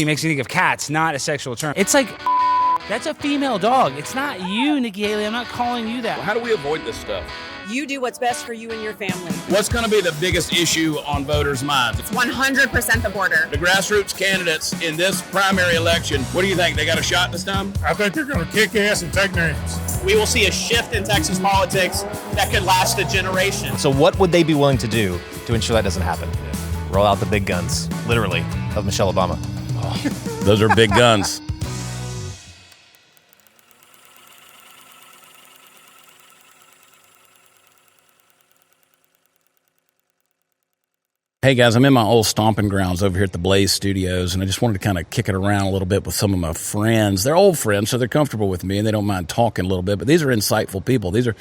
He makes me think of cats, not a sexual term. It's like, that's a female dog. It's not you, Nikki Haley. I'm not calling you that. Well, how do we avoid this stuff? You do what's best for you and your family. What's going to be the biggest issue on voters' minds? It's 100% the border. The grassroots candidates in this primary election, what do you think? They got a shot this time? I think they're going to kick ass and take names. We will see a shift in Texas politics that could last a generation. So what would they be willing to do to ensure that doesn't happen? Roll out the big guns, literally, of Michelle Obama. Oh, those are big guns. Hey guys, I'm in my old stomping grounds over here at the Blaze Studios, and I just wanted to kind of kick it around a little bit with some of my friends. They're old friends, so they're comfortable with me, and they don't mind talking a little bit, but these are insightful people. These are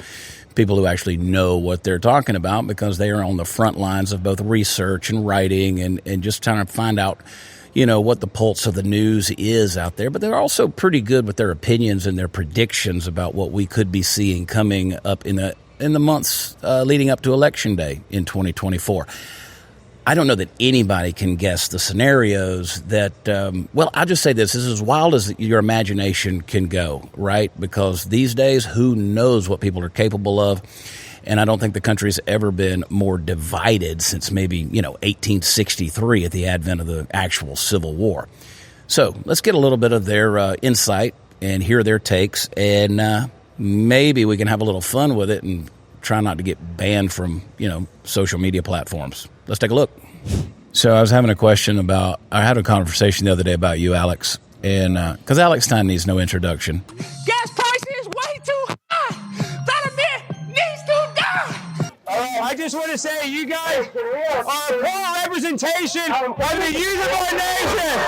people who actually know what they're talking about because they are on the front lines of both research and writing and just trying to find out, you know, what the pulse of the news is out there. But they're also pretty good with their opinions and their predictions about what we could be seeing coming up in the months leading up to Election Day in 2024. I don't know that anybody can guess the scenarios that, well, I'll just say this is as wild as your imagination can go, right? Because these days, who knows what people are capable of? And I don't think the country's ever been more divided since maybe, 1863 at the advent of the actual Civil War. So let's get a little bit of their insight and hear their takes, and maybe we can have a little fun with it and try not to get banned from, social media platforms. Let's take a look. So I was having I had a conversation the other day about you, Alex, and because Alex Stein needs no introduction. Gas prices way too high. Vladimir needs to die. I just want to say you guys are a poor representation of the youth of our nation.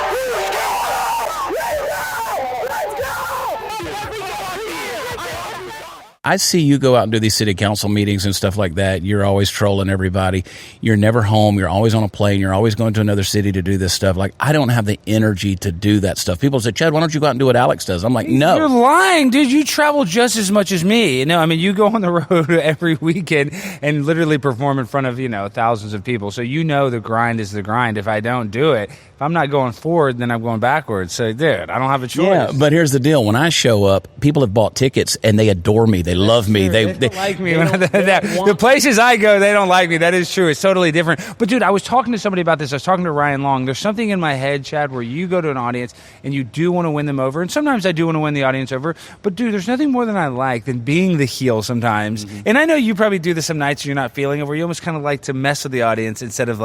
I see you go out and do these city council meetings and stuff like that. You're always trolling everybody. You're never home. You're always on a plane. You're always going to another city to do this stuff. Like, I don't have the energy to do that stuff. People say, Chad, why don't you go out and do what Alex does? I'm like, no. You're lying, dude. You travel just as much as me. No, I mean, you go on the road every weekend and literally perform in front of, thousands of people. So the grind is the grind. If I don't do it, if I'm not going forward, then I'm going backwards. So, dude, I don't have a choice. Yeah, but here's the deal. When I show up, people have bought tickets and they adore me. They love me. They don't like me. The places I go, they don't like me. That is true. It's totally different. But, dude, I was talking to somebody about this. I was talking to Ryan Long. There's something in my head, Chad, where you go to an audience and you do want to win them over. And sometimes I do want to win the audience over. But, dude, there's nothing more than I like than being the heel sometimes. Mm-hmm. And I know you probably do this some nights you're not feeling it, where you almost kind of like to mess with the audience instead of,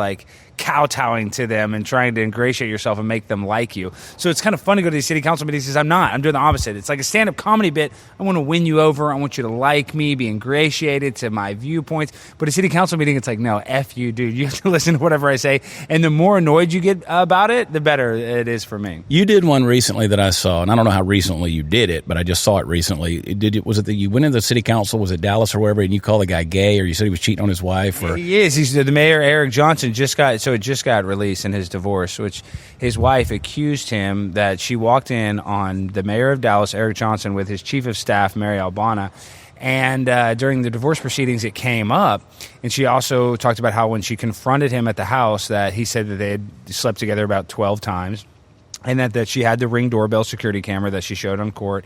kowtowing to them and trying to ingratiate yourself and make them like you. So it's kind of fun to go to these city council meetings because I'm not. I'm doing the opposite. It's like a stand-up comedy bit. I want to win you over. I want you to like me, be ingratiated to my viewpoints. But a city council meeting, it's like, no, F you, dude. You have to listen to whatever I say. And the more annoyed you get about it, the better it is for me. You did one recently that I saw, and I don't know how recently you did it, but I just saw it recently. Was it that you went into the city council, was it Dallas or wherever, and you called the guy gay, or you said he was cheating on his wife? Or He is. He's the mayor, Eric Johnson, just got released in his divorce, which his wife accused him that she walked in on the mayor of Dallas, Eric Johnson, with his chief of staff, Mary Albana. And during the divorce proceedings, it came up. And she also talked about how when she confronted him at the house, that he said that they had slept together about 12 times, and that she had the Ring doorbell security camera that she showed on court.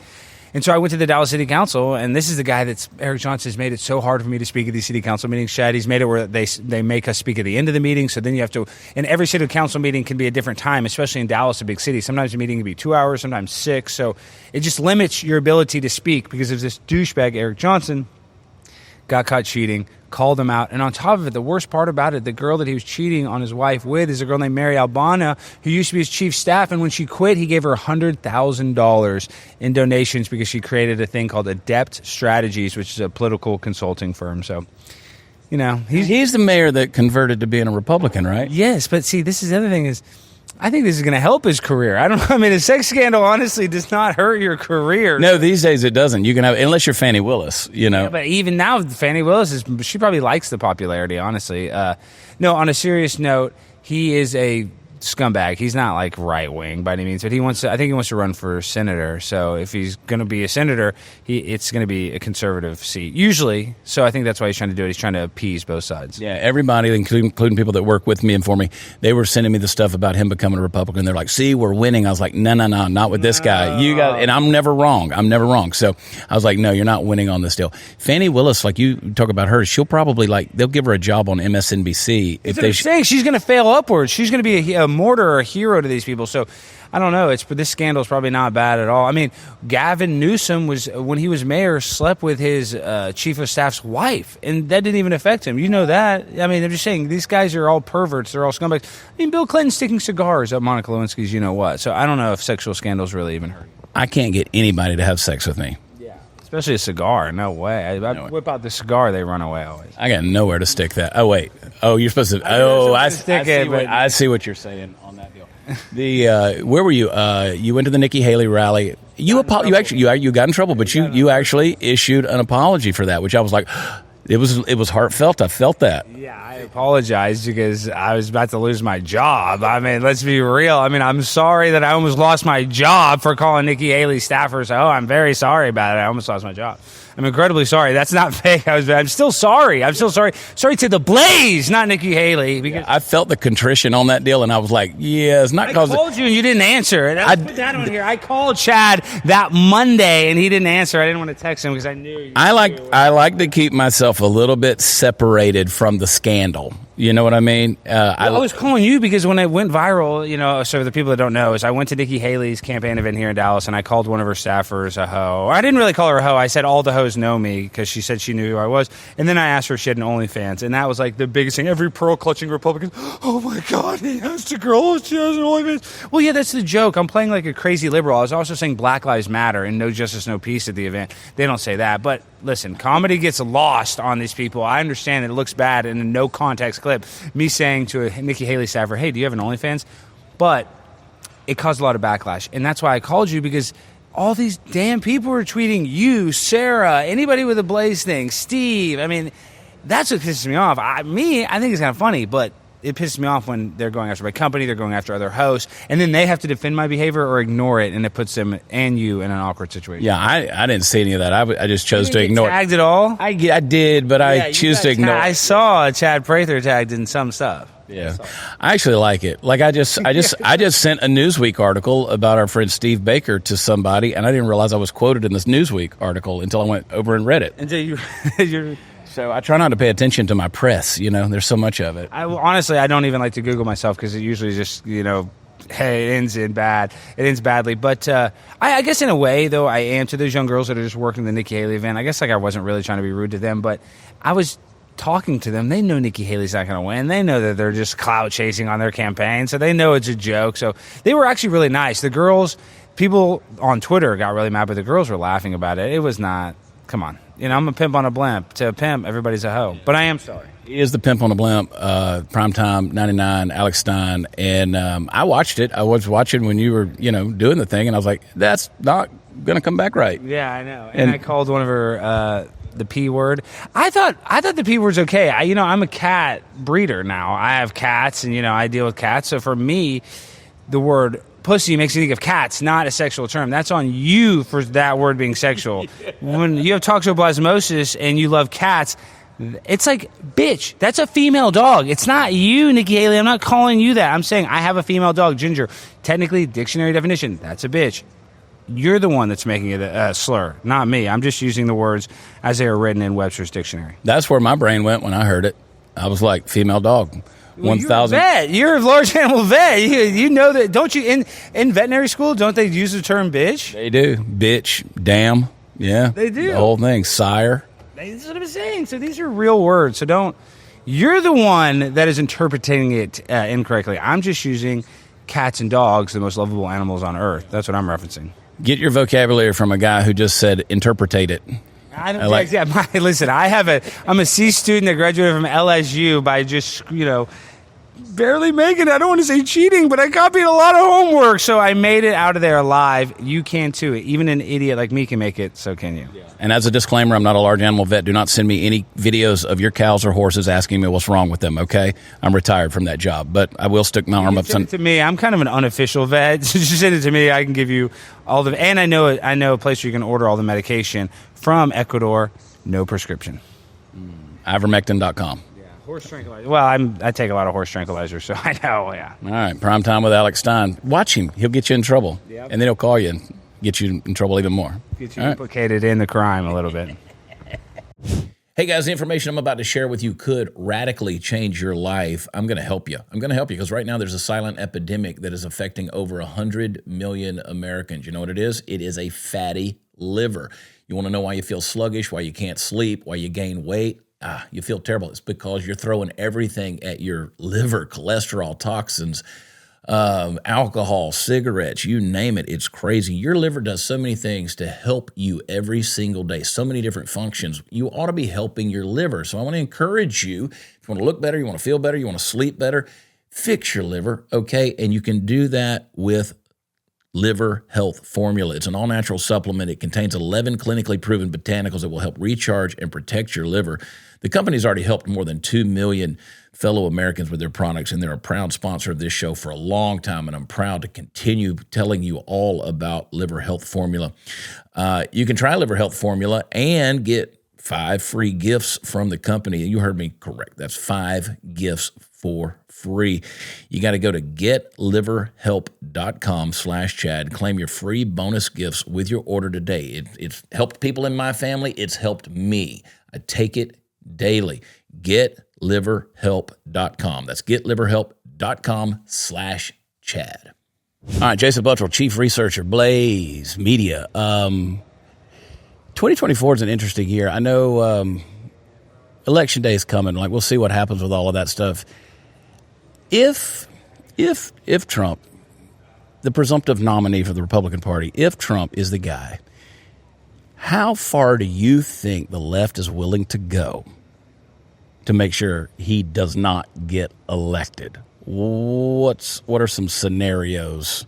And so I went to the Dallas City Council, and this is the guy Eric Johnson has made it so hard for me to speak at these city council meetings, Chad. He's made it where they make us speak at the end of the meeting, so then you have to, and every city council meeting can be a different time, especially in Dallas, a big city. Sometimes the meeting can be 2 hours, sometimes 6, so it just limits your ability to speak because of this douchebag, Eric Johnson, got caught cheating, called him out. And on top of it, the worst part about it, the girl that he was cheating on his wife with is a girl named Mary Albana, who used to be his chief staff. And when she quit, he gave her $100,000 in donations because she created a thing called Adept Strategies, which is a political consulting firm. So, he's the mayor that converted to being a Republican, right? Yes, but see, this is the other thing is, I think this is going to help his career. A sex scandal honestly does not hurt your career. No, these days it doesn't. You can have, unless you're Fannie Willis, Yeah, but even now, Fannie Willis she probably likes the popularity, honestly. No, on a serious note, he is a scumbag. He's not like right wing by any means, but I think he wants to run for senator. So if he's going to be a senator, it's going to be a conservative seat usually. So I think that's why he's trying to do it. He's trying to appease both sides. Yeah, everybody, including people that work with me and for me, they were sending me the stuff about him becoming a Republican. They're like, "See, we're winning." I was like, "No, not with this guy. You guys," and I'm never wrong. So I was like, "No, you're not winning on this deal." Fannie Willis, like you talk about her, she'll probably they'll give her a job on MSNBC if they saying she's going to fail upwards. She's going to be a martyr or a hero to these people. So I don't know. This scandal is probably not bad at all. I mean, Gavin Newsom when he was mayor, slept with his chief of staff's wife, and that didn't even affect him. You know that? I mean, I'm just saying these guys are all perverts. They're all scumbags. I mean, Bill Clinton's sticking cigars at Monica Lewinsky's. You know what? So I don't know if sexual scandals really even hurt. I can't get anybody to have sex with me. Especially a cigar. No way. I whip out the cigar, they run away always. I got nowhere to stick that. Oh, wait. Oh, you're supposed to. I see what you're saying on that deal. Where were you? You went to the Nikki Haley rally. You got in trouble, but you actually issued an apology for that, which I was like, it was heartfelt. I felt that. Yeah, I apologized because I was about to lose my job. I mean, let's be real. I mean, I'm sorry that I almost lost my job for calling Nikki Haley staffers. Oh, I'm very sorry about it. I almost lost my job. I'm incredibly sorry. That's not fake. I'm still sorry. I'm still sorry. Sorry to the Blaze, not Nikki Haley. Because I felt the contrition on that deal, and I was like, yeah, it's not because I called you and you didn't answer. And I put that on here. I called Chad that Monday, and he didn't answer. I didn't want to text him because I knew. I like to keep myself a little bit separated from the scandal. You know what I mean? I was calling you because when it went viral, so the people that don't know, is I went to Nikki Haley's campaign event here in Dallas, and I called one of her staffers a hoe. I didn't really call her a hoe. I said all the hoes know me because she said she knew who I was. And then I asked her if she had an OnlyFans, and that was like the biggest thing. Every pearl-clutching Republican, oh my God, he has a girl, she has an OnlyFans. Well, yeah, that's the joke. I'm playing like a crazy liberal. I was also saying Black Lives Matter and no justice, no peace at the event. They don't say that, but listen, comedy gets lost on these people. I understand that it looks bad in a no-context clip. Me saying to a Nikki Haley staffer, hey, do you have an OnlyFans? But it caused a lot of backlash. And that's why I called you, because all these damn people were tweeting you, Sara, anybody with a Blaze thing, Steve. I mean, that's what pisses me off. I think it's kind of funny, but it pisses me off when they're going after my company, they're going after other hosts, and then they have to defend my behavior or ignore it, and it puts them and you in an awkward situation. Yeah, I didn't see any of that. I just chose to ignore it. Tagged at all? I did, but I choose to ignore it. I saw Chad Prather tagged in some stuff. Yeah, I actually like it. Like I just sent a Newsweek article about our friend Steve Baker to somebody, and I didn't realize I was quoted in this Newsweek article until I went over and read it. Until you're. So I try not to pay attention to my press. There's so much of it. Honestly, I don't even like to Google myself because it usually just, hey, it ends in bad. It ends badly. But I guess in a way, though, I am to those young girls that are just working the Nikki Haley event. I guess I wasn't really trying to be rude to them, but I was talking to them. They know Nikki Haley's not going to win. They know that they're just clout chasing on their campaign, so they know it's a joke. So they were actually really nice. The girls, people on Twitter got really mad, but the girls were laughing about it. It was not, come on. I'm a pimp on a blimp. To a pimp, everybody's a hoe. But I am sorry. He is the pimp on a blimp, Primetime 99, Alex Stein. And I watched it. I was watching when you were, doing the thing. And I was like, that's not going to come back right. Yeah, I know. And I called one of her the P word. I thought the P word's okay. I'm a cat breeder now. I have cats and, I deal with cats. So for me, the word pussy makes me think of cats, not a sexual term. That's on you for that word being sexual. When you have toxoplasmosis and you love cats, it's like, bitch, that's a female dog. It's not you, Nikki Haley. I'm not calling you that. I'm saying I have a female dog, Ginger. Technically, dictionary definition, that's a bitch. You're the one that's making it a slur, not me. I'm just using the words as they are written in Webster's dictionary. That's where my brain went when I heard it. I was like, female dog. 1,000. You're a large animal vet. You know that, don't you? In veterinary school, don't they use the term bitch? They do. Bitch, damn. Yeah. They do. The whole thing. Sire. That's what I'm saying. So these are real words. So don't. You're the one that is interpreting it incorrectly. I'm just using cats and dogs, the most lovable animals on earth. That's what I'm referencing. Get your vocabulary from a guy who just said interpretate it. I don't listen, I'm a C student that graduated from LSU by just, barely making it. I don't want to say cheating, but I copied a lot of homework, so I made it out of there alive. You can too. Even an idiot like me can make it, so can you. Yeah. And as a disclaimer, I'm not a large animal vet. Do not send me any videos of your cows or horses asking me what's wrong with them, okay? I'm retired from that job, but I will stick my arm up. Send it to me. I'm kind of an unofficial vet. Just send it to me. I can give you all the... And I know a place where you can order all the medication from Ecuador, no prescription. Ivermectin.com. Horse tranquilizer. Well, I take a lot of horse tranquilizers, so I know, yeah. All right, prime time with Alex Stein. Watch him. He'll get you in trouble. Yep. And then he'll call you and get you in trouble even more. Get you implicated in the crime a little bit. Hey, guys, the information I'm about to share with you could radically change your life. I'm going to help you. I'm going to help you because right now there's a silent epidemic that is affecting over 100 million Americans. You know what it is? It is a fatty liver. You want to know why you feel sluggish, why you can't sleep, why you gain weight? You feel terrible. It's because you're throwing everything at your liver, cholesterol, toxins, alcohol, cigarettes, you name it. It's crazy. Your liver does so many things to help you every single day, so many different functions. You ought to be helping your liver. So I want to encourage you, if you want to look better, you want to feel better, you want to sleep better, fix your liver, okay? And you can do that with Liver Health Formula. It's an all-natural supplement. It contains 11 clinically proven botanicals that will help recharge and protect your liver. The company's already helped more than 2 million fellow Americans with their products, and they're a proud sponsor of this show for a long time, and I'm proud to continue telling you all about Liver Health Formula. You can try Liver Health Formula and get 5 free gifts from the company. You heard me correct. That's 5 gifts for free. You got to go to getliverhelp.com/Chad. Claim your free bonus gifts with your order today. It's helped people in my family. It's helped me. I take it daily. Getliverhelp.com. That's getliverhelp.com/Chad. All right, Jason Buttrill, Chief Researcher, Blaze Media. 2024 is an interesting year. I know Election Day is coming. Like, we'll see what happens with all of that stuff. If Trump, the presumptive nominee for the Republican Party, if Trump is the guy, how far do you think the left is willing to go to make sure he does not get elected? What are some scenarios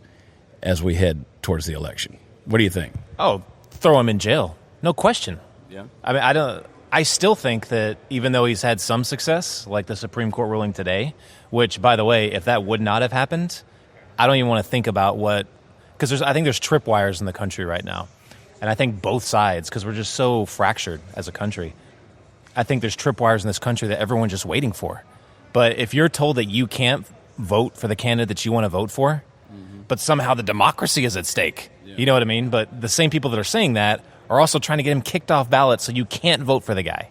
as we head towards the election? What do you think? Oh, throw him in jail. No question. Yeah. I mean, I still think that even though he's had some success, like the Supreme Court ruling today, which, by the way, if that would not have happened, I don't even want to think about because I think there's tripwires in the country right now. And I think both sides, because we're just so fractured as a country, I think there's tripwires in this country that everyone's just waiting for. But if you're told that you can't vote for the candidate that you want to vote for, but somehow the democracy is at stake, you know what I mean? But the same people that are saying that are also trying to get him kicked off ballots so you can't vote for the guy.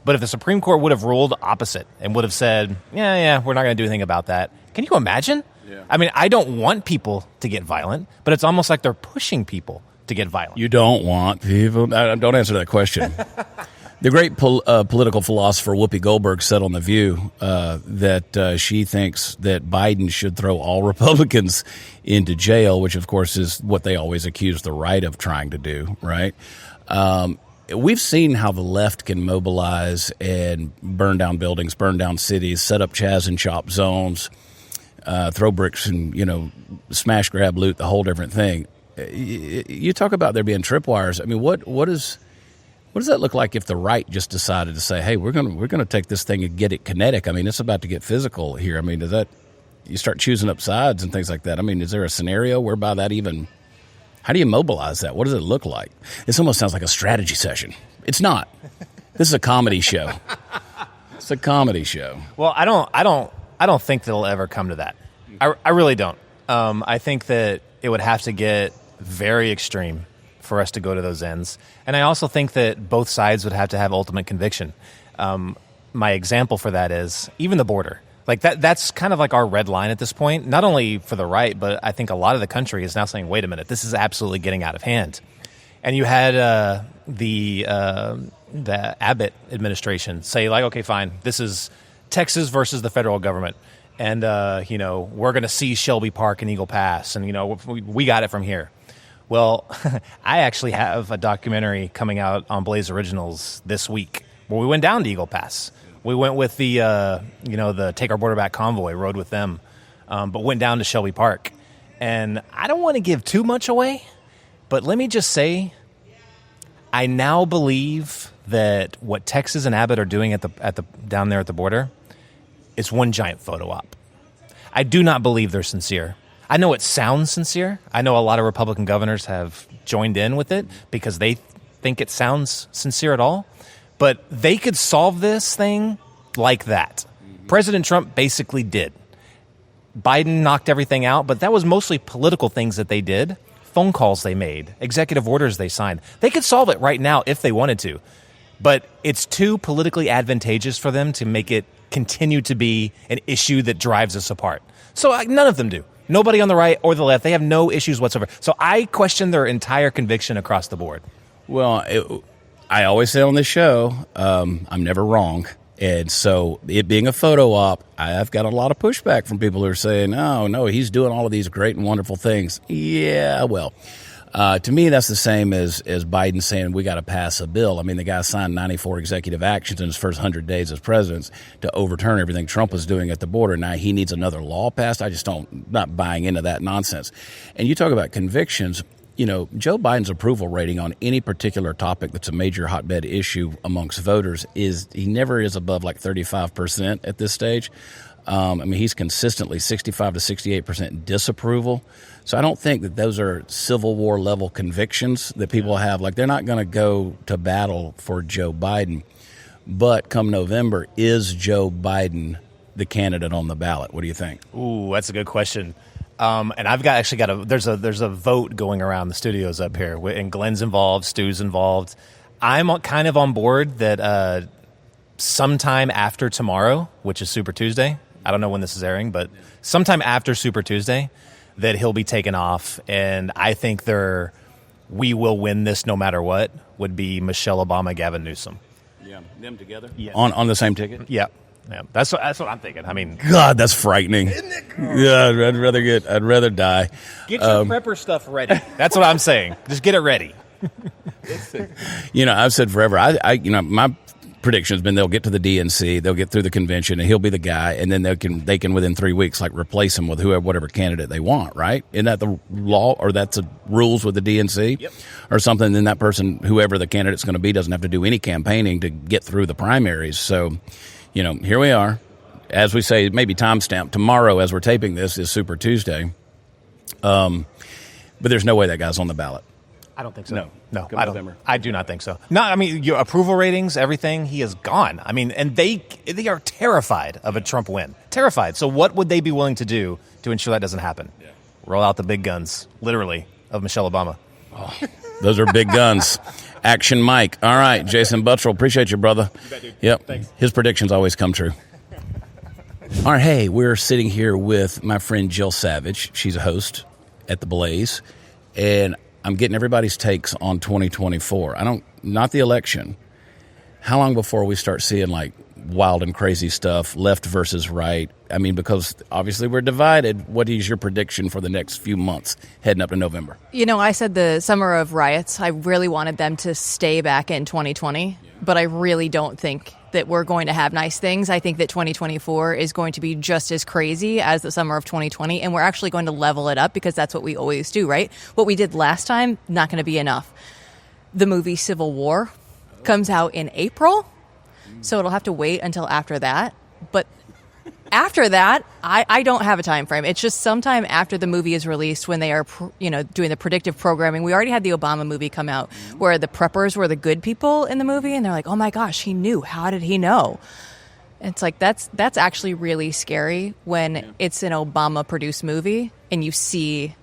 But if the Supreme Court would have ruled opposite and would have said, yeah, we're not going to do anything about that, can you imagine? Yeah. I mean, I don't want people to get violent, but it's almost like they're pushing people to get violent. You don't want people? Don't answer that question. The great political philosopher Whoopi Goldberg said on The View that she thinks that Biden should throw all Republicans into jail, which, of course, is what they always accuse the right of trying to do, right? We've seen how the left can mobilize and burn down buildings, burn down cities, set up chaz and chop zones, throw bricks and, smash, grab, loot, the whole different thing. You talk about there being tripwires. I mean, what does that look like if the right just decided to say, hey, we're gonna take this thing and get it kinetic? I mean, it's about to get physical here. I mean, does that you start choosing up sides and things like that? I mean, is there a scenario whereby that even – how do you mobilize that? What does it look like? This almost sounds like a strategy session. It's not. This is a comedy show. It's a comedy show. Well, I don't think that it'll ever come to that. I really don't. I think that it would have to get very extreme for us to go to those ends. And I also think that both sides would have to have ultimate conviction. My example for that is even the border. Like that's kind of like our red line at this point, not only for the right, but I think a lot of the country is now saying, wait a minute, this is absolutely getting out of hand. And you had the Abbott administration say, like, okay, fine, this is Texas versus the federal government. And, we're going to seize Shelby Park and Eagle Pass. And, we got it from here. Well, I actually have a documentary coming out on Blaze Originals this week where we went down to Eagle Pass. We went with the Take Our Border Back convoy, rode with them, but went down to Shelby Park. And I don't want to give too much away, but let me just say, I now believe that what Texas and Abbott are doing at the down there at the border is one giant photo op. I do not believe they're sincere. I know it sounds sincere. I know a lot of Republican governors have joined in with it because they think it sounds sincere at all. But they could solve this thing like that. President Trump basically did. Biden knocked everything out, but that was mostly political things that they did, phone calls they made, executive orders they signed. They could solve it right now if they wanted to. But it's too politically advantageous for them to make it continue to be an issue that drives us apart. So none of them do. Nobody on the right or the left. They have no issues whatsoever. So I question their entire conviction across the board. Well, I always say on this show, I'm never wrong. And so it being a photo op, I've got a lot of pushback from people who are saying, oh, no, he's doing all of these great and wonderful things. Yeah, well, to me, that's the same as Biden saying we got to pass a bill. I mean, the guy signed 94 executive actions in his first 100 days as president to overturn everything Trump was doing at the border. Now he needs another law passed. I just not buying into that nonsense. And you talk about convictions. You know, Joe Biden's approval rating on any particular topic that's a major hotbed issue amongst voters he never is above like 35% at this stage. I mean, he's consistently 65 to 68% disapproval. So I don't think that those are Civil War level convictions that people have. Like, they're not going to go to battle for Joe Biden. But come November, is Joe Biden the candidate on the ballot? What do you think? Ooh, that's a good question. And I've there's a vote going around the studios up here, and Glenn's involved, Stu's involved. I'm kind of on board that sometime after tomorrow, which is Super Tuesday, I don't know when this is airing, but sometime after Super Tuesday, that he'll be taken off. And I think we will win this no matter what, would be Michelle Obama, Gavin Newsom. Yeah, them together? Yeah. On the same ticket? Yeah. Yeah, that's what I'm thinking. I mean, God, that's frightening. Isn't it? Yeah, I'd rather die. Get your prepper stuff ready. That's what I'm saying. Just get it ready. You know, I've said forever. My prediction has been they'll get to the DNC, they'll get through the convention, and he'll be the guy, and then they can within 3 weeks like replace him with whatever candidate they want. Right? Isn't that the law, or that's the rules with the DNC, yep, or something? Then that person, whoever the candidate's going to be, doesn't have to do any campaigning to get through the primaries. So, you know, here we are. As we say, maybe timestamp, tomorrow as we're taping this is Super Tuesday. But there's no way that guy's on the ballot. I don't think so. No, I don't. I do not think so. No, I mean, your approval ratings, everything, he is gone. I mean, and they are terrified of a Trump win. Terrified. So what would they be willing to do to ensure that doesn't happen? Yeah. Roll out the big guns, literally, of Michelle Obama. Oh, those are big guns. Action Mike. All right, Jason Buttrill, appreciate you, brother. You bet, dude. Yep. Thanks. His predictions always come true. All right, hey, we're sitting here with my friend Jill Savage. She's a host at The Blaze, and I'm getting everybody's takes on 2024. Not the election. How long before we start seeing like wild and crazy stuff, left versus right? I mean, because obviously we're divided. What is your prediction for the next few months heading up to November? You know, I said the summer of riots. I really wanted them to stay back in 2020, but I really don't think that we're going to have nice things. I think that 2024 is going to be just as crazy as the summer of 2020, and we're actually going to level it up because that's what we always do, right? What we did last time, not going to be enough. The movie Civil War comes out in April, so it'll have to wait until after that. But after that, I don't have a time frame. It's just sometime after the movie is released when they are, doing the predictive programming. We already had the Obama movie come out where the preppers were the good people in the movie, and they're like, oh my gosh, he knew. How did he know? It's like that's actually really scary when it's an Obama-produced movie and you see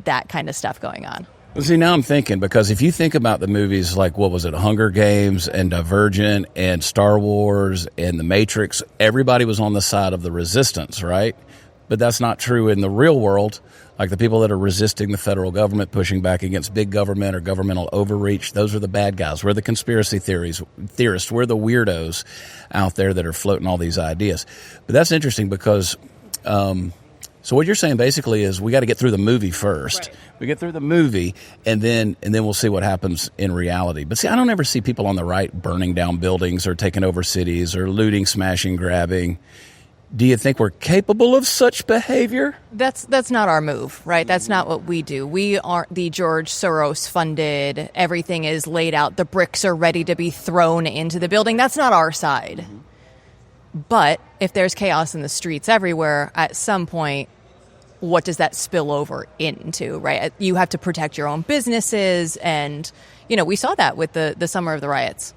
that kind of stuff going on. Well, see, now I'm thinking, because if you think about the movies like, what was it, Hunger Games and Divergent and Star Wars and The Matrix, everybody was on the side of the resistance, right? But that's not true in the real world. Like the people that are resisting the federal government, pushing back against big government or governmental overreach, those are the bad guys. We're the conspiracy theorists. We're the weirdos out there that are floating all these ideas. But that's interesting because So what you're saying basically is we got to get through the movie first. Right. We get through the movie, and then we'll see what happens in reality. But see, I don't ever see people on the right burning down buildings or taking over cities or looting, smashing, grabbing. Do you think we're capable of such behavior? That's not our move, right? That's not what we do. We aren't the George Soros funded, everything is laid out, the bricks are ready to be thrown into the building. That's not our side. But if there's chaos in the streets everywhere, at some point, what does that spill over into, right? You have to protect your own businesses. And, we saw that with the summer of the riots.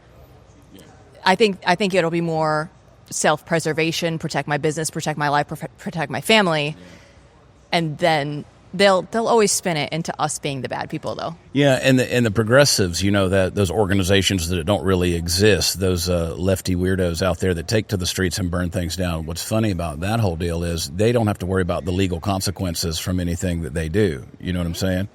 I think it'll be more self-preservation, protect my business, protect my life, protect my family. And then they'll always spin it into us being the bad people, though. Yeah, and the progressives, that those organizations that don't really exist, those lefty weirdos out there that take to the streets and burn things down. What's funny about that whole deal is they don't have to worry about the legal consequences from anything that they do. You know what I'm saying?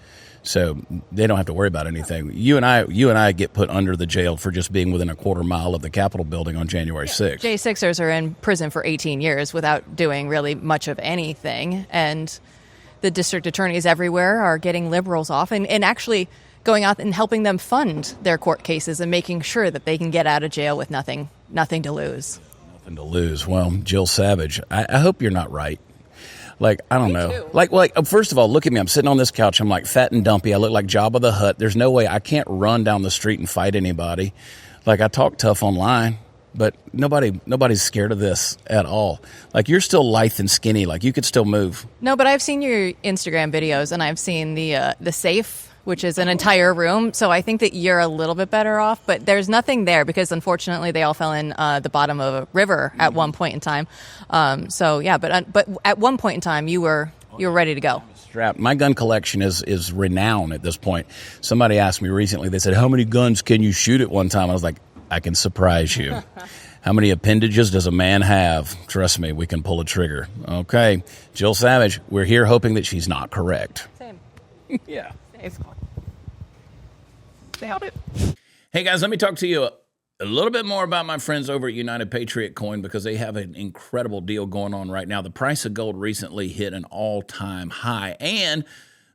So they don't have to worry about anything. You and I get put under the jail for just being within a quarter mile of the Capitol building on January 6th. J6ers are in prison for 18 years without doing really much of anything, and the district attorneys everywhere are getting liberals off and actually going out and helping them fund their court cases and making sure that they can get out of jail with nothing to lose. Nothing to lose. Well, Jill Savage, I hope you're not right. Like, I don't know. Too. Like, first of all, look at me. I'm sitting on this couch. I'm like fat and dumpy. I look like Jabba the Hutt. There's no way I can't run down the street and fight anybody. Like, I talk tough online, but nobody's scared of this at all. Like, you're still lithe and skinny. Like, you could still move. No, but I've seen your Instagram videos, and I've seen the safe, which is an entire room. So I think that you're a little bit better off, but there's nothing there because unfortunately they all fell in the bottom of a river at one point in time. So yeah, but at one point in time you were ready to go. Strapped. My gun collection is renowned at this point. Somebody asked me recently, they said, how many guns can you shoot at one time? I was like, I can surprise you. How many appendages does a man have? Trust me, we can pull a trigger. Okay. Jill Savage, we're here hoping that she's not correct. Same. Yeah. Nailed it. Hey guys, let me talk to you a little bit more about my friends over at United Patriot Coin because they have an incredible deal going on right now. The price of gold recently hit an all-time high, and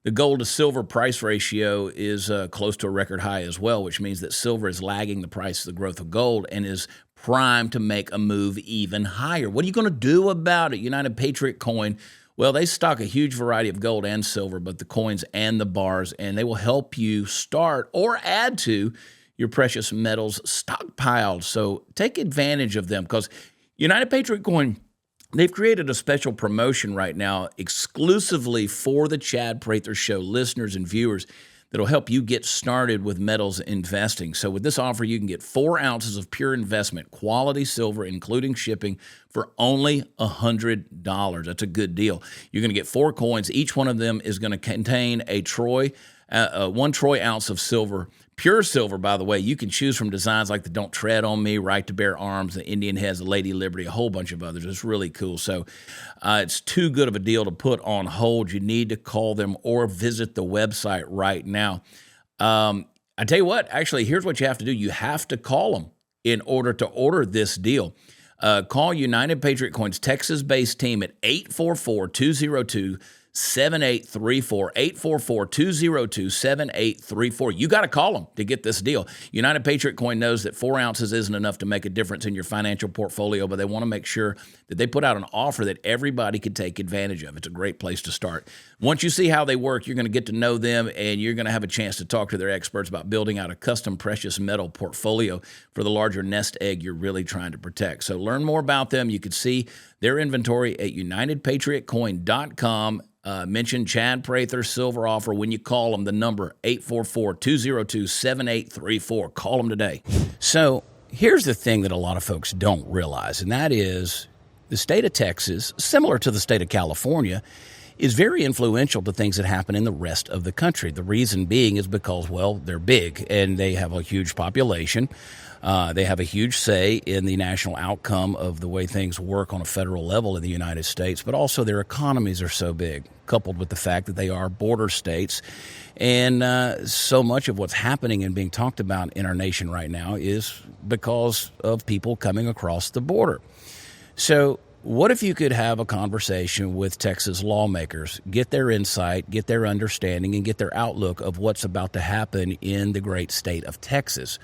the gold to silver price ratio is close to a record high as well, which means that silver is lagging the price of the growth of gold and is primed to make a move even higher. What are you going to do about it? United Patriot Coin, well, they stock a huge variety of gold and silver, but the coins and the bars, and they will help you start or add to your precious metals stockpiled. So take advantage of them because United Patriot Coin, they've created a special promotion right now exclusively for the Chad Prather Show listeners and viewers that'll help you get started with metals investing. So with this offer, you can get 4 ounces of pure investment quality silver, including shipping, for only $100. That's a good deal. You're going to get 4 coins. Each one of them is going to contain a 1 troy ounce of silver. Pure silver, by the way. You can choose from designs like the Don't Tread on Me, Right to Bear Arms, the Indian Heads, the Lady Liberty, a whole bunch of others. It's really cool. So it's too good of a deal to put on hold. You need to call them or visit the website right now. I tell you what, actually, here's what you have to do. You have to call them in order to order this deal. Call United Patriot Coin's Texas-based team at 844-202-7834, 844-202-7834. You got to call them to get this deal. United Patriot Coin knows that 4 ounces isn't enough to make a difference in your financial portfolio, but they want to make sure that they put out an offer that everybody can take advantage of. It's a great place to start. Once you see how they work, you're going to get to know them, and you're going to have a chance to talk to their experts about building out a custom precious metal portfolio for the larger nest egg you're really trying to protect. So learn more about them. You can see their inventory at UnitedPatriotCoin.com. Mention Chad Prather silver offer when you call them. The number 844-202-7834. Call them today. So here's the thing that a lot of folks don't realize, and that is the state of Texas, similar to the state of California, is very influential to things that happen in the rest of the country. The reason being is because, well, they're big and they have a huge population. They have a huge say in the national outcome of the way things work on a federal level in the United States, but also their economies are so big, coupled with the fact that they are border states. And so much of what's happening and being talked about in our nation right now is because of people coming across the border. So What if you could have a conversation with Texas lawmakers, get their insight, get their understanding, and get their outlook of what's about to happen in the great state of Texas?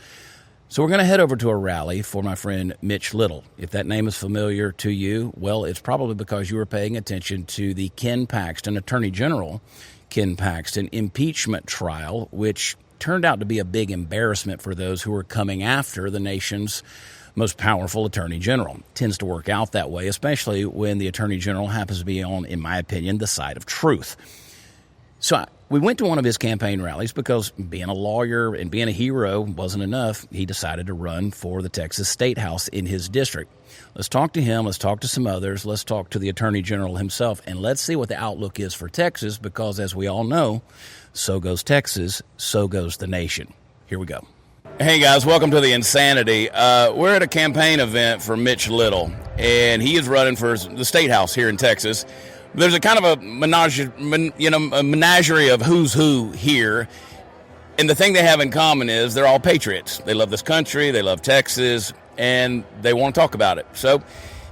So we're going to head over to a rally for my friend Mitch Little. If that name is familiar to you, well, it's probably because you were paying attention to the Ken Paxton, Attorney General Ken Paxton, impeachment trial, which turned out to be a big embarrassment for those who were coming after the nation's most powerful attorney general. It tends to work out that way, especially when the attorney general happens to be on, in my opinion, the side of truth. So we went to one of his campaign rallies because being a lawyer and being a hero wasn't enough. He decided to run for the Texas State House in his district. Let's talk to him. Let's talk to some others. Let's talk to the attorney general himself, and let's see what the outlook is for Texas, because as we all know, so goes Texas, so goes the nation. Here we go. Hey, guys, welcome to the Insanity. We're at a campaign event for Mitch Little, and he is running for the State House here in Texas. There's a kind of a menagerie of who's who here, and the thing they have in common is they're all patriots. They love this country, they love Texas, and they want to talk about it. So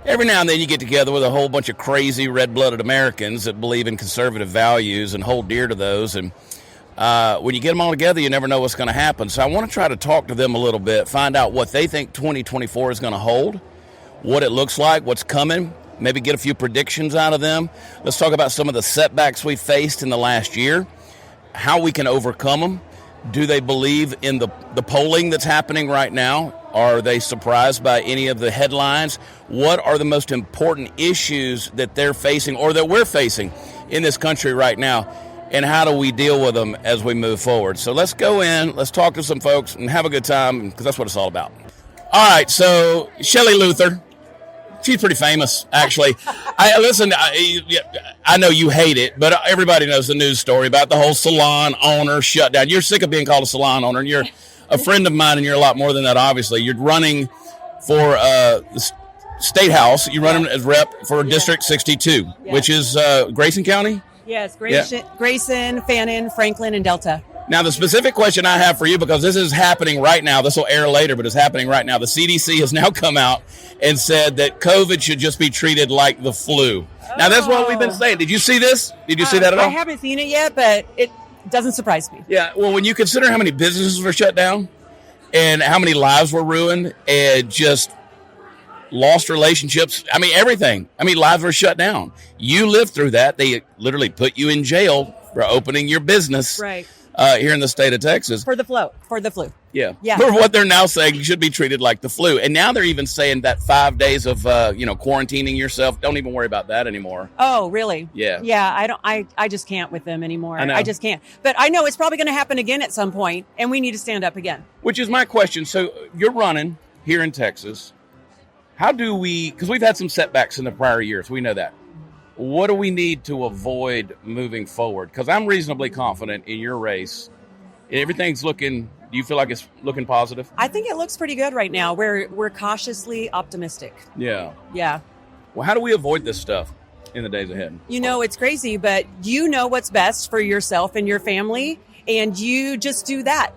every now and then you get together with a whole bunch of crazy red-blooded Americans that believe in conservative values and hold dear to those, and when you get them all together, you never know what's going to happen. So I want to try to talk to them a little bit, find out what they think 2024 is going to hold, what it looks like, what's coming, maybe get a few predictions out of them. Let's talk about some of the setbacks we faced in the last year, how we can overcome them. Do they believe in the polling that's happening right now? Are they surprised by any of the headlines? What are the most important issues that they're facing or that we're facing in this country right now? And how do we deal with them as we move forward? So let's go in, let's talk to some folks, and have a good time, because that's what it's all about. All right, so Shelley Luther, she's pretty famous, actually. I know you hate it, but everybody knows the news story about the whole salon owner shutdown. You're sick of being called a salon owner, and you're a friend of mine, and you're a lot more than that, obviously. You're running for the State House. You're running as rep for District 62, which is Grayson County? Yes, Grayson, Fannin, Franklin, and Delta. Now, the specific question I have for you, because this is happening right now, this will air later, but it's happening right now. The CDC has now come out and said that COVID should just be treated like the flu. Now, that's what we've been saying. Did you see this? Did you see that at all? I haven't seen it yet, but it doesn't surprise me. Yeah, well, when you consider how many businesses were shut down and how many lives were ruined and just lost relationships, I mean, everything. I mean, lives were shut down. You lived through that. They literally put you in jail for opening your business. Right. Here in the state of Texas. For the flu. Yeah. For what they're now saying should be treated like the flu. And now they're even saying that 5 days of, quarantining yourself, don't even worry about that anymore. Oh, really? Yeah. Yeah, I just can't with them anymore. I know. I just can't. But I know it's probably going to happen again at some point, and we need to stand up again. Which is my question. So you're running here in Texas. How do we, because we've had some setbacks in the prior years, we know that. What do we need to avoid moving forward? Because I'm reasonably confident in your race. Everything's looking, do you feel like it's looking positive? I think it looks pretty good right now. We're cautiously optimistic. Yeah. Yeah. Well, how do we avoid this stuff in the days ahead? You know, it's crazy, but you know what's best for yourself and your family, and you just do that.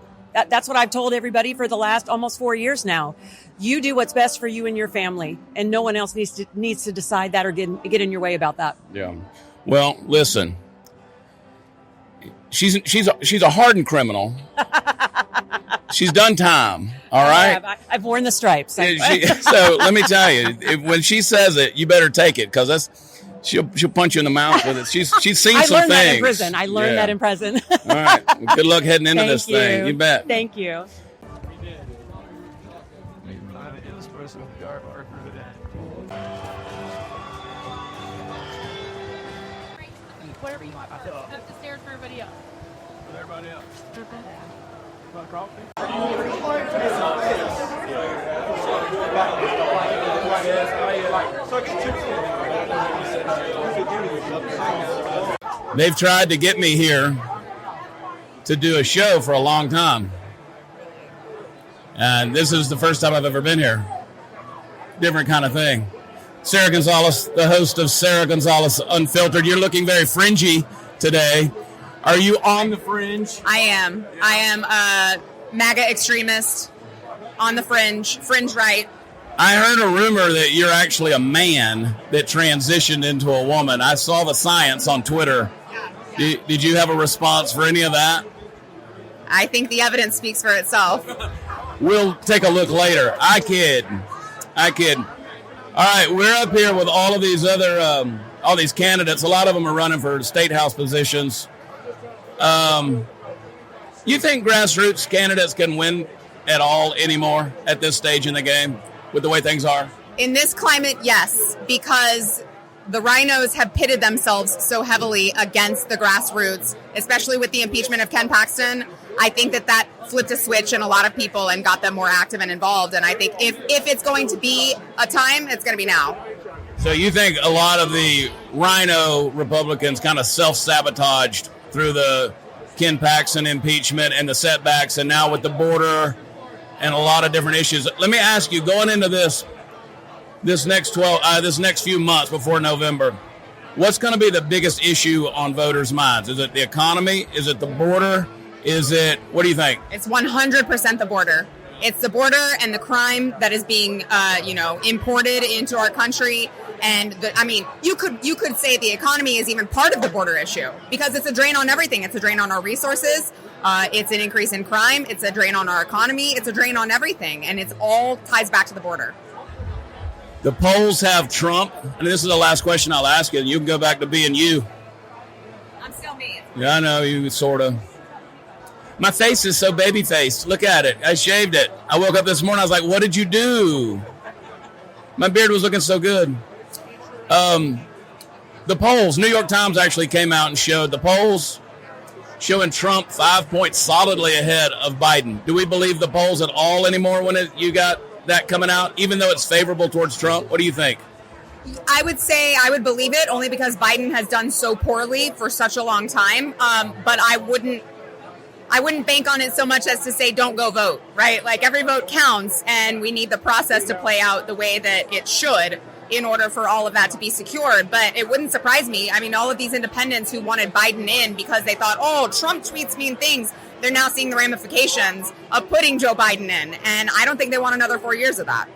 That's what I've told everybody for the last almost 4 years now. You do what's best for you and your family, and no one else needs to decide that or get in your way about that. Yeah. Well, listen, she's a hardened criminal. She's done time. All right. I've worn the stripes. So let me tell you, when she says it, you better take it, because she'll punch you in the mouth with it. She's seen some things. I learned that in prison. that in prison. All right. Well, good luck heading into this thing. You bet. Thank you. Whatever you want. Up the stairs for everybody else. For everybody else. Want coffee? They've tried to get me here to do a show for a long time. And this is the first time I've ever been here. Different kind of thing. Sara Gonzales, the host of Sara Gonzales Unfiltered. You're looking very fringy today. Are you on the fringe? I am. I am a MAGA extremist on the fringe right. I heard a rumor that you're actually a man that transitioned into a woman. I saw the science on Twitter. Did you have a response for any of that? I think the evidence speaks for itself. We'll take a look later. I kid. All right, we're up here with all of these other, all these candidates. A lot of them are running for state house positions. You think grassroots candidates can win at all anymore at this stage in the game with the way things are? In this climate, yes, because the Rhinos have pitted themselves so heavily against the grassroots, especially with the impeachment of Ken Paxton. I think that flipped a switch in a lot of people and got them more active and involved. And I think if it's going to be a time, it's going to be now. So you think a lot of the Rhino Republicans kind of self-sabotaged through the Ken Paxton impeachment and the setbacks, and now with the border and a lot of different issues. Let me ask you, going into this next few months before November, what's going to be the biggest issue on voters' minds? Is it the economy? Is it the border? What do you think? It's 100% the border. It's the border and the crime that is being, imported into our country. And you could say the economy is even part of the border issue because it's a drain on everything. It's a drain on our resources. It's an increase in crime. It's a drain on our economy. It's a drain on everything. And it's all ties back to the border. The polls have Trump. And this is the last question I'll ask you. You can go back to being you. I'm still me. Yeah, I know, you sort of. My face is so baby-faced. Look at it. I shaved it. I woke up this morning. I was like, what did you do? My beard was looking so good. The polls, New York Times actually came out and showed the polls showing Trump 5 points solidly ahead of Biden. Do we believe the polls at all anymore when you got that coming out, even though it's favorable towards Trump? What do you think? I would say I would believe it only because Biden has done so poorly for such a long time. But I wouldn't bank on it so much as to say don't go vote, right? Like every vote counts and we need the process to play out the way that it should in order for all of that to be secured. But it wouldn't surprise me. I mean, all of these independents who wanted Biden in because they thought, oh, Trump tweets mean things, they're now seeing the ramifications of putting Joe Biden in. And I don't think they want another 4 years of that.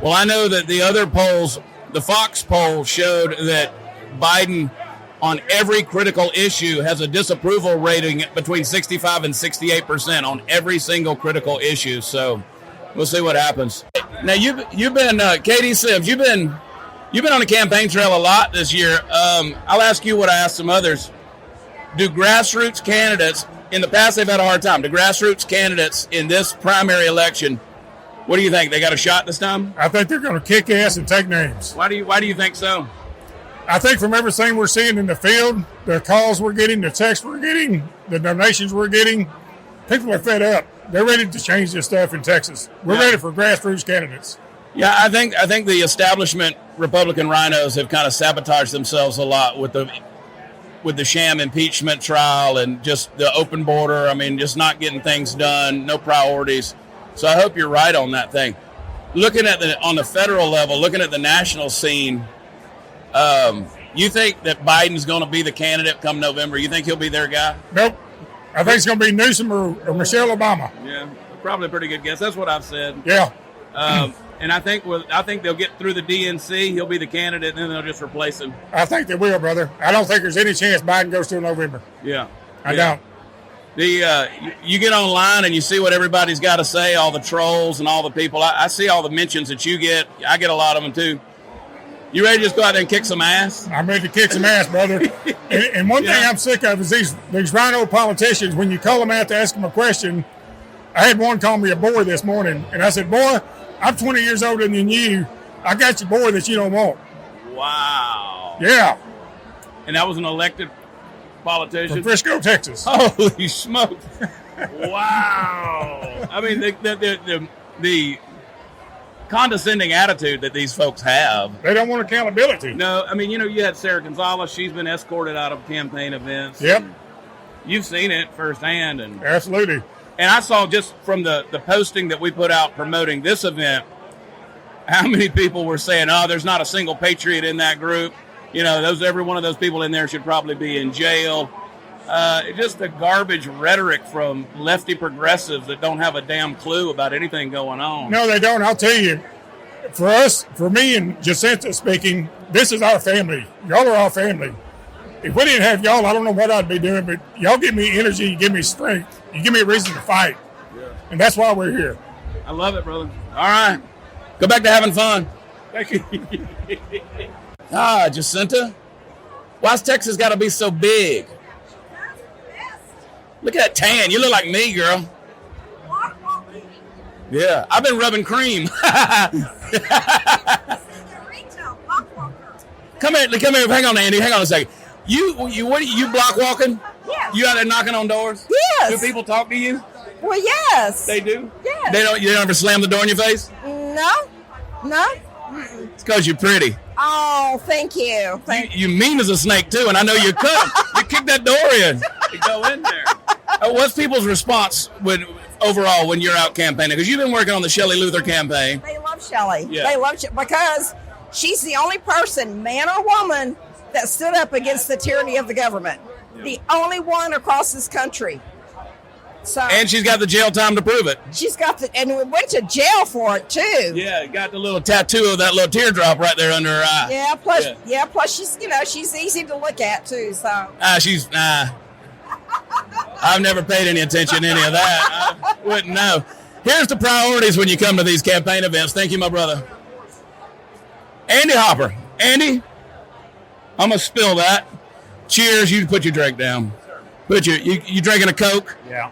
Well, I know that the other polls, the Fox poll showed that Biden on every critical issue has a disapproval rating between 65 and 68% on every single critical issue. So we'll see what happens. Now you've been Katie Sims. You've been on the campaign trail a lot this year. I'll ask you what I asked some others. Do grassroots candidates in the past they've had a hard time? Do grassroots candidates in this primary election? What do you think? They got a shot this time? I think they're going to kick ass and take names. Why do you think so? I think from everything we're seeing in the field, the calls we're getting, the texts we're getting, the donations we're getting, people are fed up. They're ready to change this stuff in Texas. We're ready for grassroots candidates. Yeah, I think the establishment Republican rhinos have kind of sabotaged themselves a lot with the sham impeachment trial and just the open border. I mean, just not getting things done, no priorities. So I hope you're right on that thing. Looking at on the federal level, looking at the national scene, you think that Biden's going to be the candidate come November? You think he'll be their guy? Nope. I think it's going to be Newsom or Michelle Obama. Yeah, probably a pretty good guess. That's what I've said. Yeah. And I think they'll get through the DNC. He'll be the candidate, and then they'll just replace him. I think they will, brother. I don't think there's any chance Biden goes through November. Yeah. I don't. You get online and you see what everybody's got to say, all the trolls and all the people. I see all the mentions that you get. I get a lot of them, too. You ready to just go out there and kick some ass? I'm ready to kick some ass, brother. And one thing I'm sick of is these rhino politicians, when you call them out to ask them a question. I had one call me a boy this morning, and I said, boy, I'm 20 years older than you. I got your boy that you don't want. Wow. Yeah. And that was an elected politician? From Frisco, Texas. Holy smoke. Wow. I mean, the condescending attitude that these folks have. They don't want accountability. No, I mean, you had Sara Gonzales. She's been escorted out of campaign events. Yep. You've seen it firsthand. Absolutely. And I saw just from the posting that we put out promoting this event, how many people were saying, oh, there's not a single Patriot in that group. Every one of those people in there should probably be in jail. Just the garbage rhetoric from lefty progressives that don't have a damn clue about anything going on. No, they don't. I'll tell you, for us, for me and Jacinta speaking, this is our family. Y'all are our family. If we didn't have y'all, I don't know what I'd be doing, but y'all give me energy, you give me strength, you give me a reason to fight. Yeah. And that's why we're here. I love it, brother. All right. Go back to having fun. Thank you. Jacinta. Why's Texas got to be so big? Look at that tan. You look like me, girl. Yeah, I've been rubbing cream. Come here. Hang on, Andy. Hang on a second. You block walking? Yes. You out there knocking on doors? Yes. Do people talk to you? Well, yes. They do? Yes. You don't ever slam the door in your face? No. It's because you're pretty. Oh, thank you. You mean as a snake, too, and I know you could. You kick that door in. You go in there. What's people's response overall when you're out campaigning? Because you've been working on the Shelley Luther campaign. They love Shelly. Yeah. They love because she's the only person, man or woman, that stood up against the tyranny of the government. Yeah. The only one across this country. And she's got the jail time to prove it. And we went to jail for it too. Yeah, got the little tattoo of that little teardrop right there under her eye. Yeah, plus she's easy to look at too. So. I've never paid any attention to any of that. I wouldn't know. Here's the priorities when you come to these campaign events. Thank you, my brother. Andy Hopper. Andy, I'm going to spill that. Cheers. You put your drink down. You drinking a Coke? Yeah.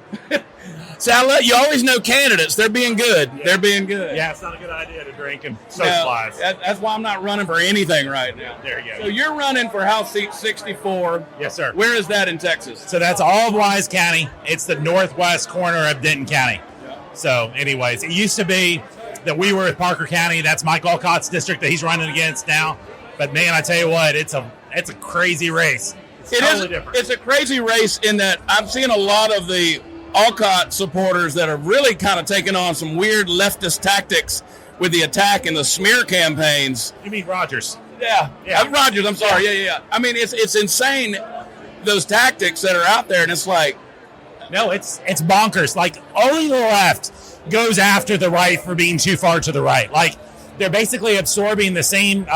Sal, you always know candidates. They're being good. Yeah. They're being good. Yeah, it's not a good idea to drink and socialize. That's why I'm not running for anything right now. There you go. So you're running for House Seat 64. Yes, sir. Where is that in Texas? So that's all of Wise County. It's the northwest corner of Denton County. Yeah. So anyways, it used to be that we were with Parker County. That's Mike Alcott's district that he's running against now. But man, I tell you what, it's a crazy race. It's a crazy race in that I'm seeing a lot of the Alcott supporters that are really kind of taking on some weird leftist tactics with the attack and the smear campaigns. You mean Rogers? Yeah. Rogers, I'm sorry. Yeah. I mean, it's insane, those tactics that are out there, and it's like... No, it's bonkers. Like, only the left goes after the right for being too far to the right. Like, they're basically absorbing the same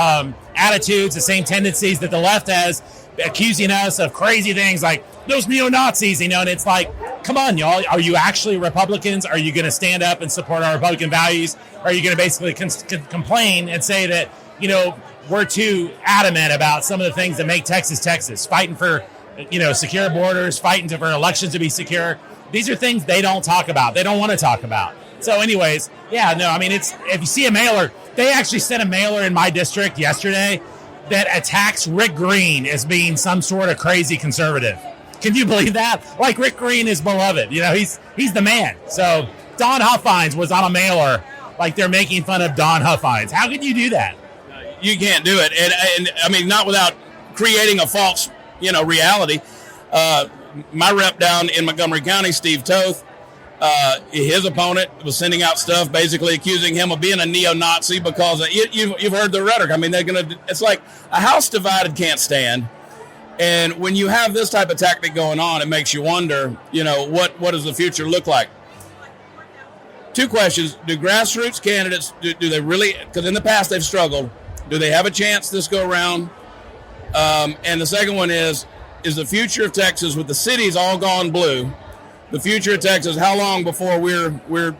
attitudes, the same tendencies that the left has, accusing us of crazy things like those neo-Nazis, and it's like, come on, y'all. Are you actually Republicans? Are you going to stand up and support our Republican values? Are you going to basically complain and say that, we're too adamant about some of the things that make Texas, Texas, fighting for, secure borders, fighting for elections to be secure? These are things they don't talk about. They don't want to talk about. So anyways, if you see a mailer, they actually sent a mailer in my district yesterday that attacks Rick Green as being some sort of crazy conservative. Can you believe that? Like, Rick Green is beloved. He's the man. So Don Huffines was on a mailer, like they're making fun of Don Huffines. How could you do that? You can't do it. And I mean, not without creating a false, reality. My rep down in Montgomery County, Steve Toth, his opponent was sending out stuff basically accusing him of being a neo-Nazi because you've heard the rhetoric. I mean, it's like a house divided can't stand. And when you have this type of tactic going on, it makes you wonder, what does the future look like? Two questions. Do grassroots candidates, do they really, because in the past they've struggled, do they have a chance this go around? And the second one is the future of Texas with the cities all gone blue, the future of Texas, how long before we're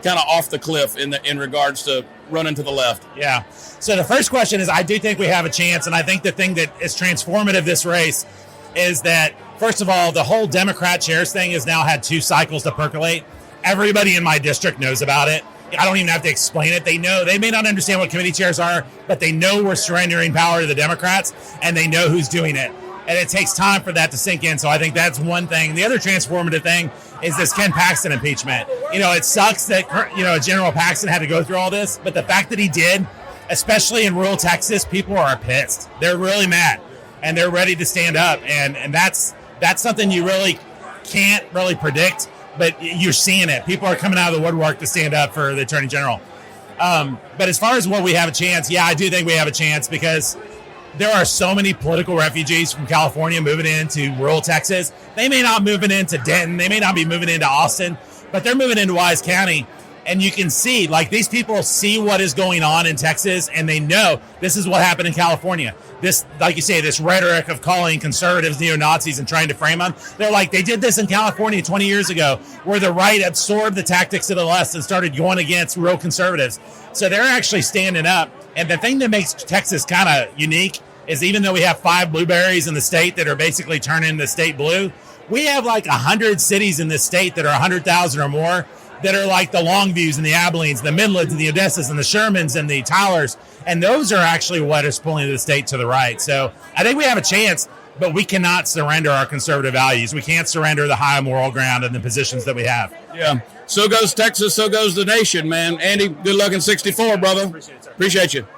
kind of off the cliff in regards to running to the left? Yeah. So the first question is, I do think we have a chance, and I think the thing that is transformative this race is that, first of all, the whole Democrat chairs thing has now had 2 cycles to percolate. Everybody in my district knows about it. I don't even have to explain it. They know. They may not understand what committee chairs are, but they know we're surrendering power to the Democrats, and they know who's doing it. And it takes time for that to sink in. So I think that's one thing. The other transformative thing is this Ken Paxton impeachment. It sucks that, General Paxton had to go through all this, but the fact that he did, especially in rural Texas, people are pissed. They're really mad, and they're ready to stand up. And that's something you really can't really predict, but you're seeing it. People are coming out of the woodwork to stand up for the Attorney General. But as far as what we have a chance, I do think we have a chance because there are so many political refugees from California moving into rural Texas. They may not moving into Denton. They may not be moving into Austin, but they're moving into Wise County. And you can see, like, these people see what is going on in Texas, and they know this is what happened in California. This, like you say, this rhetoric of calling conservatives neo-Nazis and trying to frame them. They're like, they did this in California 20 years ago, where the right absorbed the tactics of the left and started going against real conservatives. So they're actually standing up. And the thing that makes Texas kind of unique is even though we have 5 blueberries in the state that are basically turning the state blue, we have like 100 cities in this state that are 100,000 or more that are like the Longviews and the Abilenes, the Midlands and the Odessas and the Shermans and the Tylers. And those are actually what is pulling the state to the right. So I think we have a chance, but we cannot surrender our conservative values. We can't surrender the high moral ground and the positions that we have. Yeah. So goes Texas, so goes the nation, man. Andy, good luck in 64, brother. Appreciate it, sir. Appreciate you.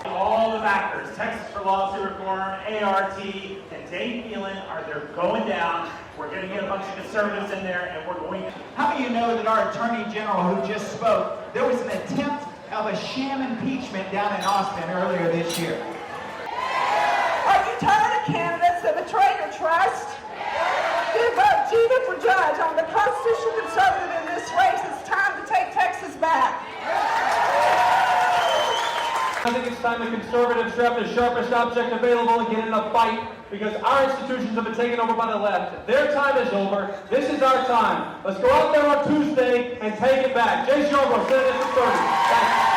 All the factors, Texas for Policy Reform, ART, and Dave Phelan they're going down. We're going to get a bunch of conservatives in there, and we're going to... How many of you know that our Attorney General who just spoke, there was an attempt of a sham impeachment down in Austin earlier this year? Are you tired of candidates that betray your trust? You vote Gina for judge. I'm the constitutional conservative in this race. It's time to take Texas back. I think it's time the conservatives grab the sharpest object available and get in a fight because our institutions have been taken over by the left. Their time is over. This is our time. Let's go out there on Tuesday and take it back. Jay Sherwood, Senate District 30. Thanks.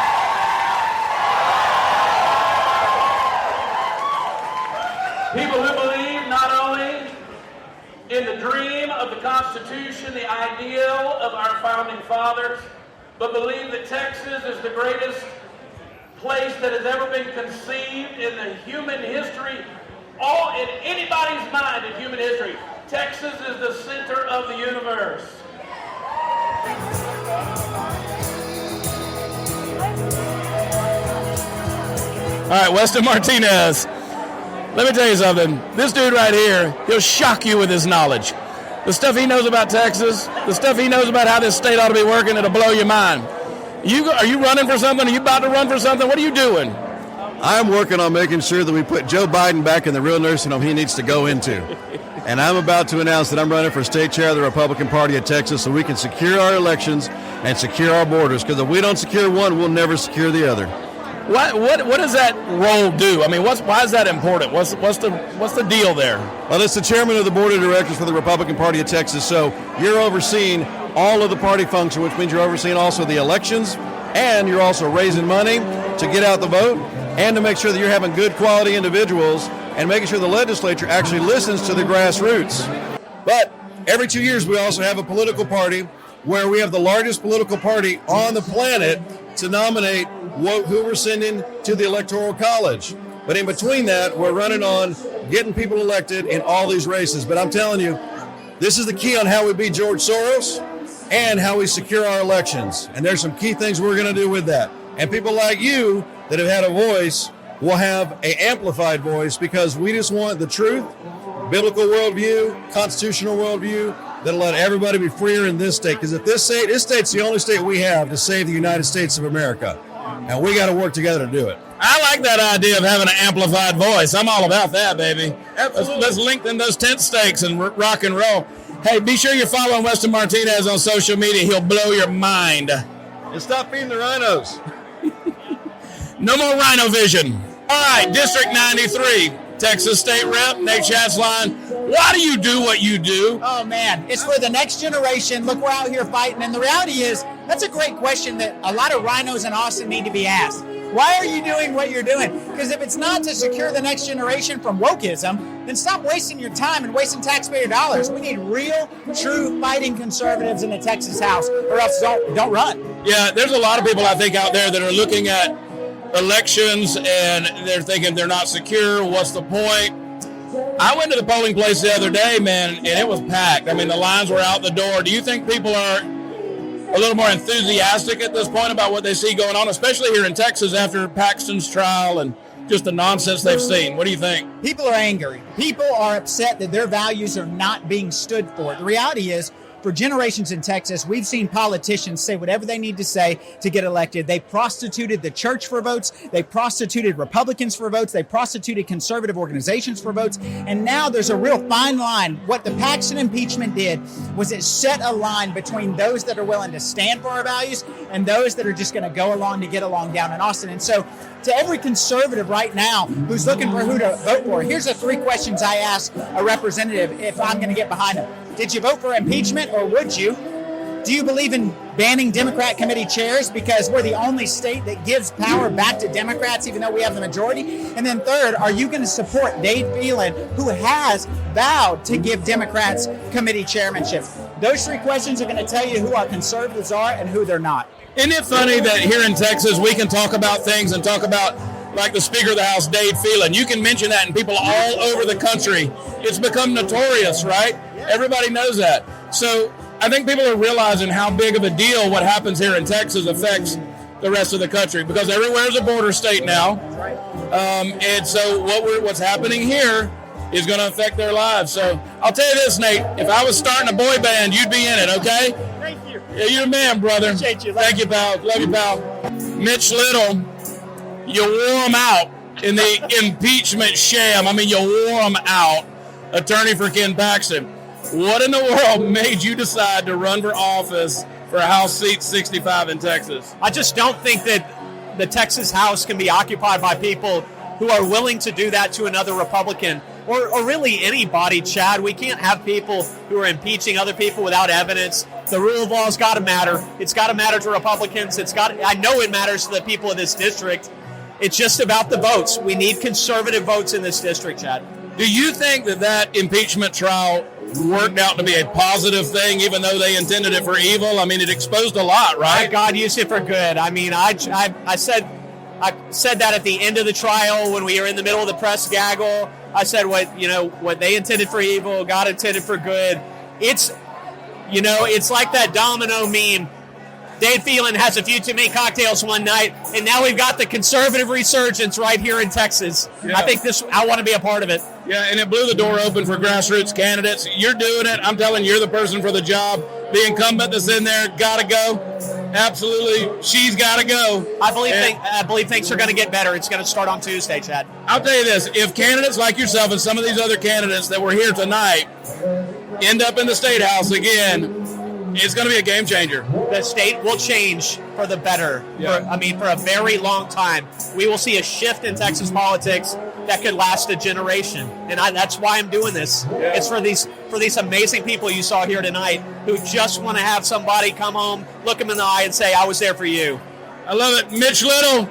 People who believe not only in the dream of the Constitution, the ideal of our founding fathers, but believe that Texas is the greatest place that has ever been conceived in the human history, in anybody's mind in human history. Texas is the center of the universe. All right, Weston Martinez. Let me tell you something. This dude right here, he'll shock you with his knowledge. The stuff he knows about Texas, the stuff he knows about how this state ought to be working, it'll blow your mind. Are you running for something? Are you about to run for something? What are you doing? I'm working on making sure that we put Joe Biden back in the real nursing home he needs to go into. And I'm about to announce that I'm running for state chair of the Republican Party of Texas so we can secure our elections and secure our borders. Because if we don't secure one, we'll never secure the other. What does that role do? I mean, why is that important? What's the deal there? Well, it's the chairman of the board of directors for the Republican Party of Texas. So you're overseeing all of the party function, which means you're overseeing also the elections, and you're also raising money to get out the vote and to make sure that you're having good quality individuals and making sure the legislature actually listens to the grassroots. But every 2 years we also have a political party where we have the largest political party on the planet to nominate who we're sending to the Electoral College. But in between that, we're running on getting people elected in all these races. But I'm telling you, this is the key on how we beat George Soros and how we secure our elections. And there's some key things we're going to do with that. And people like you that have had a voice will have an amplified voice because we just want the truth, biblical worldview, constitutional worldview that'll let everybody be freer in this state. Because if this state's the only state we have to save the United States of America. And we got to work together to do it. I like that idea of having an amplified voice. I'm all about that, baby. Let's lengthen those tent stakes and rock and roll. Hey, be sure you're following Weston Martinez on social media. He'll blow your mind. And stop feeding the rhinos. No more rhino vision. All right, District 93, Texas State Rep, Nate Schatzline. Why do you do what you do? Oh, man, it's for the next generation. Look, we're out here fighting. And the reality is, that's a great question that a lot of rhinos in Austin need to be asked. Why are you doing what you're doing? Because if it's not to secure the next generation from wokeism, then stop wasting your time and wasting taxpayer dollars. We need real, true fighting conservatives in the Texas House, or else don't run. Yeah, there's a lot of people I think out there that are looking at elections and they're thinking they're not secure. What's the point? I went to the polling place the other day, man, and it was packed. I mean, the lines were out the door. Do you think people are a little more enthusiastic at this point about what they see going on, especially here in Texas after Paxton's trial and just the nonsense they've seen? What do you think? People are angry. People are upset that their values are not being stood for. The reality is, for generations in Texas, we've seen politicians say whatever they need to say to get elected. They prostituted the church for votes. They prostituted Republicans for votes. They prostituted conservative organizations for votes. And now there's a real fine line. What the Paxton impeachment did was it set a line between those that are willing to stand for our values and those that are just going to go along to get along down in Austin. And so to every conservative right now who's looking for who to vote for, here's the 3 questions I ask a representative if I'm going to get behind them. Did you vote for impeachment, or would you? Do you believe in banning Democrat committee chairs because we're the only state that gives power back to Democrats even though we have the majority? And then third, are you going to support Dave Phelan, who has vowed to give Democrats committee chairmanship? Those 3 questions are going to tell you who our conservatives are and who they're not. Isn't it funny that here in Texas we can talk about things and talk about, like the Speaker of the House, Dave Phelan. You can mention that and people all over the country. It's become notorious, right? Everybody knows that. So I think people are realizing how big of a deal what happens here in Texas affects the rest of the country, because everywhere is a border state now. And so what's happening here is going to affect their lives. So I'll tell you this, Nate, if I was starting a boy band, you'd be in it, okay? Thank you. Yeah, you're the man, brother. Appreciate you. Thank you, pal. Love you, pal. Mitch Little, you wore him out in the impeachment sham. I mean, you wore him out. Attorney for Ken Paxton. What in the world made you decide to run for office for House Seat 65 in Texas? I just don't think that the Texas House can be occupied by people who are willing to do that to another Republican or really anybody, Chad. We can't have people who are impeaching other people without evidence. The rule of law has got to matter. It's got to matter to Republicans. I know it matters to the people of this district. It's just about the votes. We need conservative votes in this district, Chad. Do you think that impeachment trial worked out to be a positive thing, even though they intended it for evil? I mean, it exposed a lot, right? God used it for good. I mean, I said that at the end of the trial when we were in the middle of the press gaggle. I said what they intended for evil, God intended for good. It's like that domino meme. Dave Phelan has a few too many cocktails one night, and now we've got the conservative resurgence right here in Texas. Yeah. I want to be a part of it. Yeah, and it blew the door open for grassroots candidates. You're doing it. I'm telling you, you're the person for the job. The incumbent that's in there, got to go. Absolutely, she's got to go. I believe things are going to get better. It's going to start on Tuesday, Chad. I'll tell you this. If candidates like yourself and some of these other candidates that were here tonight end up in the State House again, it's going to be a game changer. The state will change for the better. Yeah. For a very long time. We will see a shift in Texas politics that could last a generation. And that's why I'm doing this. Yeah. It's for these amazing people you saw here tonight who just want to have somebody come home, look them in the eye and say, I was there for you. I love it. Mitch Little,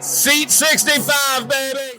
Seat 65, baby.